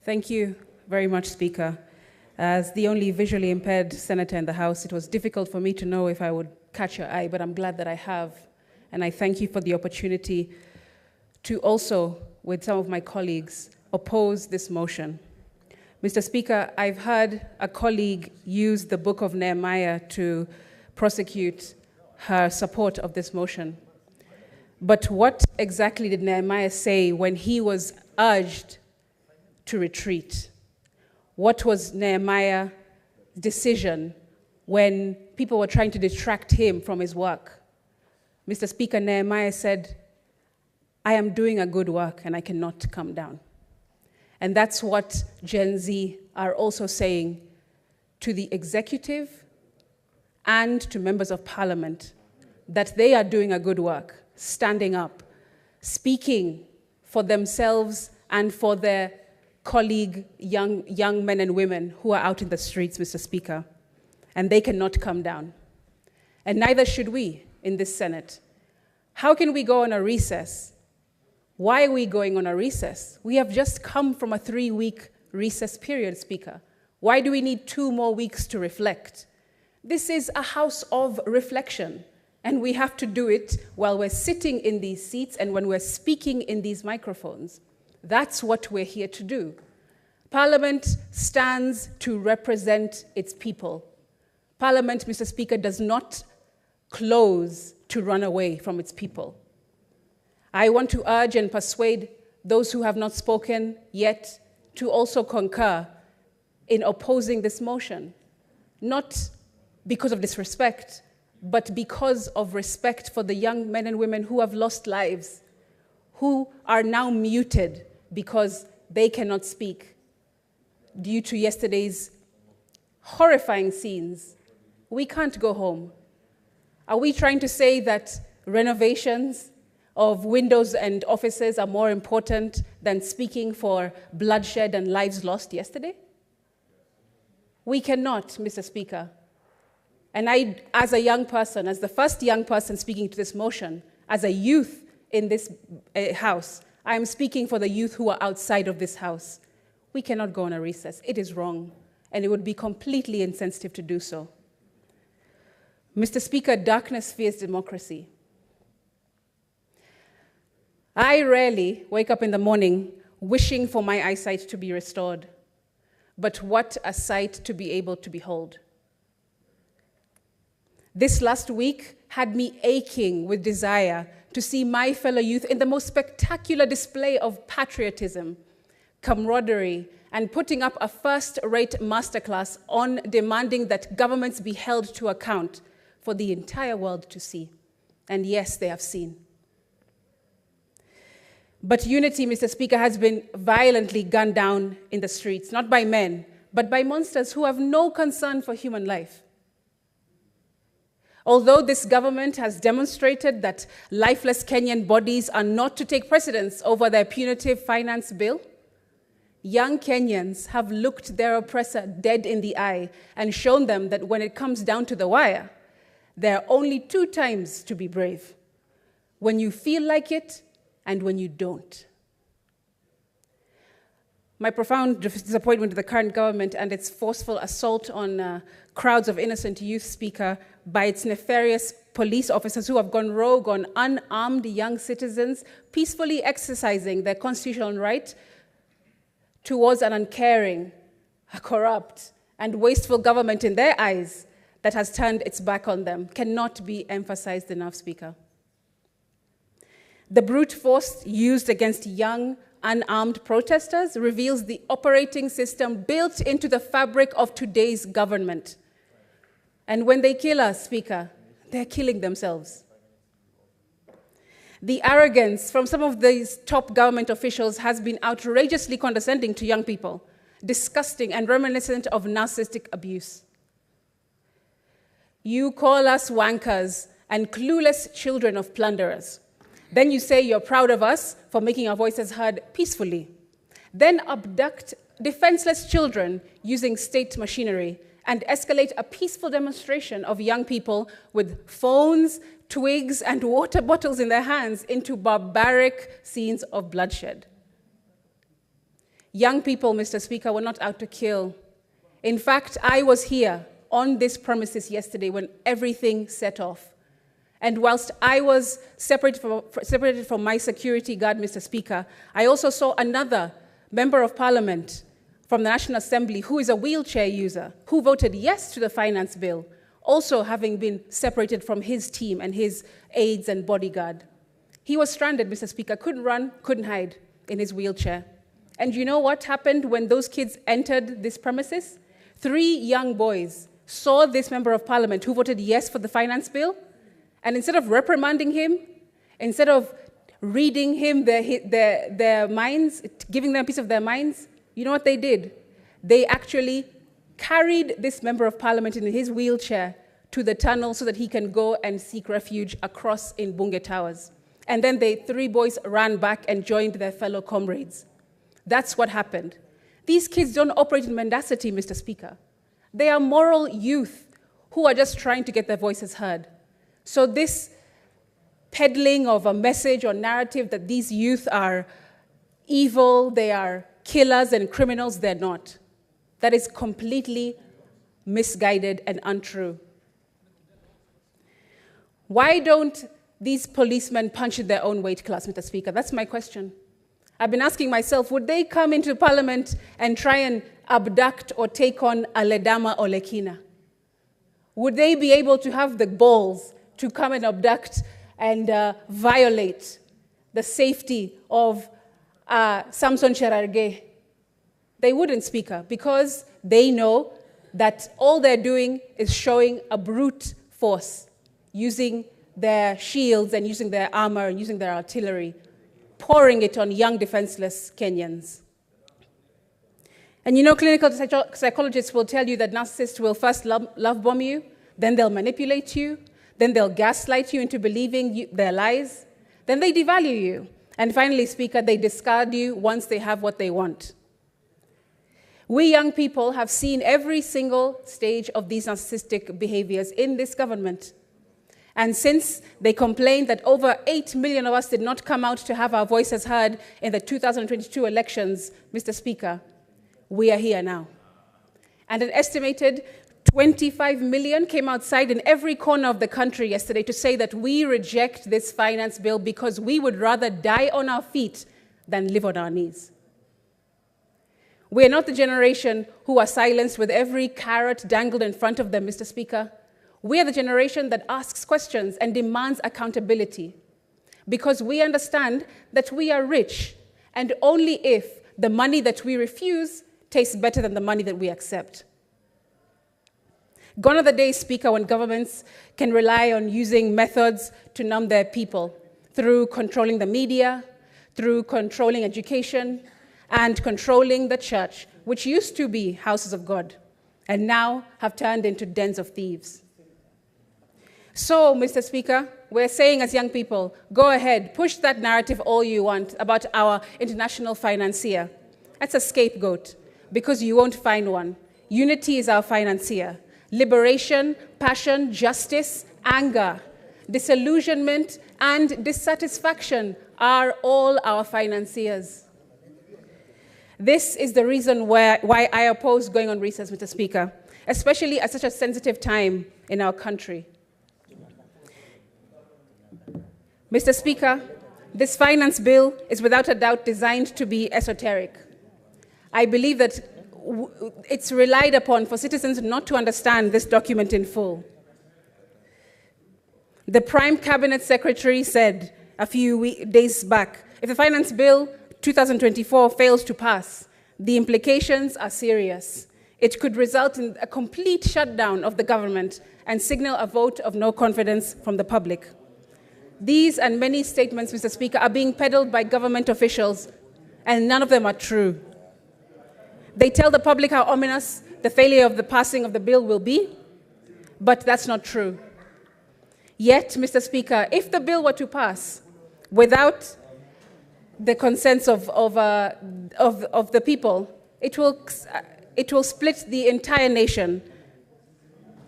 Thank you very much, Speaker. As the only visually impaired senator in the House, it was difficult for me to know if I would catch your eye, but I'm glad that I have. And I thank you for the opportunity to also, with some of my colleagues, oppose this motion. Mr. Speaker, I've heard a colleague use the book of Nehemiah to prosecute her support of this motion. But what exactly did Nehemiah say when he was urged to retreat? What was Nehemiah's decision when people were trying to distract him from his work? Mr. Speaker, Nehemiah said, I am doing a good work and I cannot come down. And that's what Gen Z are also saying to the executive and to members of parliament, that they are doing a good work, standing up, speaking for themselves and for their colleague young men and women who are out in the streets, Mr. Speaker, and they cannot come down. And neither should we in this Senate. How can we go on a recess? Why are we going on a recess? We have just come from a 3-week recess period, Speaker. Why do we need 2 more weeks to reflect? This is a house of reflection, and we have to do it while we're sitting in these seats and when we're speaking in these microphones. That's what we're here to do. Parliament stands to represent its people. Parliament, Mr. Speaker, does not close to run away from its people. I want to urge and persuade those who have not spoken yet to also concur in opposing this motion, not because of disrespect, but because of respect for the young men and women who have lost lives, who are now muted because they cannot speak due to yesterday's horrifying scenes. We can't go home. Are we trying to say that renovations of windows and offices are more important than speaking for bloodshed and lives lost yesterday? We cannot, Mr. Speaker. And I, as a young person, as the first young person speaking to this motion, as a youth in this House, I am speaking for the youth who are outside of this House. We cannot go on a recess. It is wrong, and it would be completely insensitive to do so. Mr. Speaker, darkness fears democracy. I rarely wake up in the morning wishing for my eyesight to be restored, but what a sight to be able to behold. This last week had me aching with desire to see my fellow youth in the most spectacular display of patriotism, camaraderie, and putting up a first-rate masterclass on demanding that governments be held to account for the entire world to see. And yes, they have seen. But unity, Mr. Speaker, has been violently gunned down in the streets, not by men, but by monsters who have no concern for human life. Although this government has demonstrated that lifeless Kenyan bodies are not to take precedence over their punitive finance bill, young Kenyans have looked their oppressor dead in the eye and shown them that when it comes down to the wire, there are only 2 times to be brave: when you feel like it and when you don't. My profound disappointment with the current government and its forceful assault on crowds of innocent youth, Speaker, by its nefarious police officers who have gone rogue on unarmed young citizens peacefully exercising their constitutional right towards an uncaring, a corrupt, and wasteful government in their eyes that has turned its back on them, cannot be emphasized enough, Speaker. The brute force used against young, unarmed protesters reveals the operating system built into the fabric of today's government. And when they kill us, Speaker, they're killing themselves. The arrogance from some of these top government officials has been outrageously condescending to young people, disgusting and reminiscent of narcissistic abuse. You call us wankers and clueless children of plunderers. Then you say you're proud of us for making our voices heard peacefully. Then abduct defenseless children using state machinery and escalate a peaceful demonstration of young people with phones, twigs, and water bottles in their hands into barbaric scenes of bloodshed. Young people, Mr. Speaker, were not out to kill. In fact, I was here on this premises yesterday when everything set off. And whilst I was separated from my security guard, Mr. Speaker, I also saw another member of parliament from the National Assembly who is a wheelchair user, who voted yes to the finance bill, also having been separated from his team and his aides and bodyguard. He was stranded, Mr. Speaker, couldn't run, couldn't hide in his wheelchair. And you know what happened when those kids entered this premises? 3 young boys saw this member of parliament who voted yes for the finance bill, and instead of reprimanding him, instead of reading him their minds, giving them a piece of their minds, you know what they did? They actually carried this member of parliament in his wheelchair to the tunnel so that he can go and seek refuge across in Bunge Towers. And then the 3 boys ran back and joined their fellow comrades. That's what happened. These kids don't operate in mendacity, Mr. Speaker. They are moral youth who are just trying to get their voices heard. So this peddling of a message or narrative that these youth are evil, they are killers and criminals, they're not. That is completely misguided and untrue. Why don't these policemen punch in their own weight class, Mr. Speaker? That's my question. I've been asking myself, would they come into parliament and try and abduct or take on Aledama or Lekina? Would they be able to have the balls to come and abduct and violate the safety of Samson Cherargei? They wouldn't, Speaker, because they know that all they're doing is showing a brute force, using their shields and using their armor and using their artillery, pouring it on young, defenseless Kenyans. And you know, clinical psychologists will tell you that narcissists will first love bomb you, then they'll manipulate you, then they'll gaslight you into believing their lies, then they devalue you, and finally, Speaker, they discard you once they have what they want. We young people have seen every single stage of these narcissistic behaviors in this government. And since they complained that over 8 million of us did not come out to have our voices heard in the 2022 elections, Mr. Speaker, we are here now. And an estimated 25 million came outside in every corner of the country yesterday to say that we reject this finance bill because we would rather die on our feet than live on our knees. We are not the generation who are silenced with every carrot dangled in front of them, Mr. Speaker. We are the generation that asks questions and demands accountability because we understand that we are rich, and only if the money that we refuse tastes better than the money that we accept. Gone are the days, Speaker, when governments can rely on using methods to numb their people through controlling the media, through controlling education, and controlling the church, which used to be houses of God, and now have turned into dens of thieves. So, Mr. Speaker, we're saying as young people, go ahead, push that narrative all you want about our international financier. That's a scapegoat, because you won't find one. Unity is our financier. Liberation, passion, justice, anger, disillusionment, and dissatisfaction are all our financiers. This is the reason why I oppose going on recess, Mr. Speaker, especially at such a sensitive time in our country. Mr. Speaker, this finance bill is without a doubt designed to be esoteric. I believe that it's relied upon for citizens not to understand this document in full. The Prime Cabinet Secretary said a few days back, if the Finance Bill 2024 fails to pass, the implications are serious. It could result in a complete shutdown of the government and signal a vote of no confidence from the public. These and many statements, Mr. Speaker, are being peddled by government officials, and none of them are true. They tell the public how ominous the failure of the passing of the bill will be, but that's not true. Yet, Mr. Speaker, if the bill were to pass without the consent of the people, it will split the entire nation,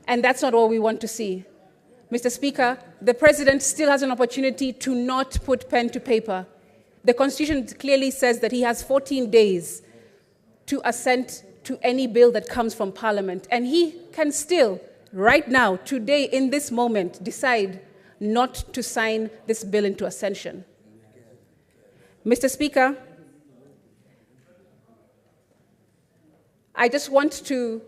and that's not what we want to see. Mr. Speaker, the President still has an opportunity to not put pen to paper. The Constitution clearly says that he has 14 days to assent to any bill that comes from Parliament. And he can still, right now, today, in this moment, decide not to sign this bill into ascension. Mr. Speaker, I just want to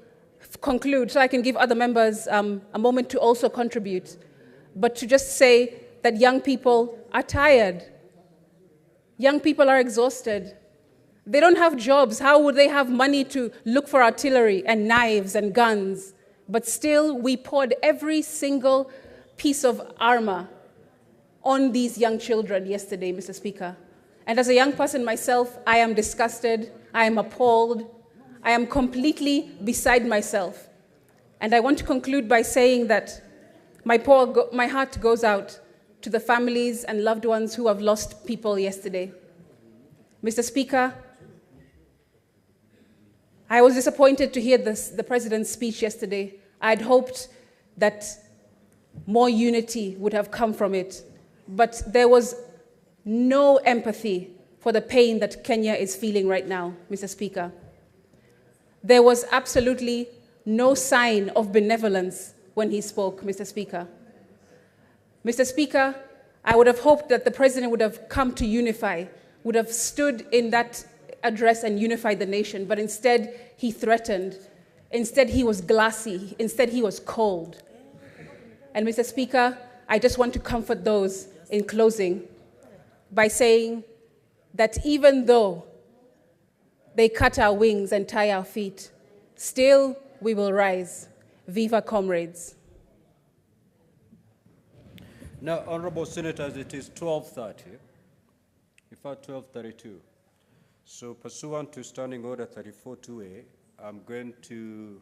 conclude so I can give other members a moment to also contribute, but to just say that young people are tired. Young people are exhausted. They don't have jobs. How would they have money to look for artillery and knives and guns? But still, we poured every single piece of armor on these young children yesterday, Mr. Speaker. And as a young person myself, I am disgusted, I am appalled, I am completely beside myself. And I want to conclude by saying that my heart goes out to the families and loved ones who have lost people yesterday. Mr. Speaker, I was disappointed to hear the President's speech yesterday. I had hoped that more unity would have come from it, but there was no empathy for the pain that Kenya is feeling right now, Mr. Speaker. There was absolutely no sign of benevolence when he spoke, Mr. Speaker. Mr. Speaker, I would have hoped that the President would have come to unify, would have stood in that address and unified the nation, but instead he threatened. Instead he was glassy. Instead he was cold. And Mr. Speaker, I just want to comfort those in closing by saying that even though they cut our wings and tie our feet, still we will rise. Viva comrades. Now, Honorable Senators, it is 12:30, in fact 12:32. So pursuant to Standing Order 34-2A, I'm going to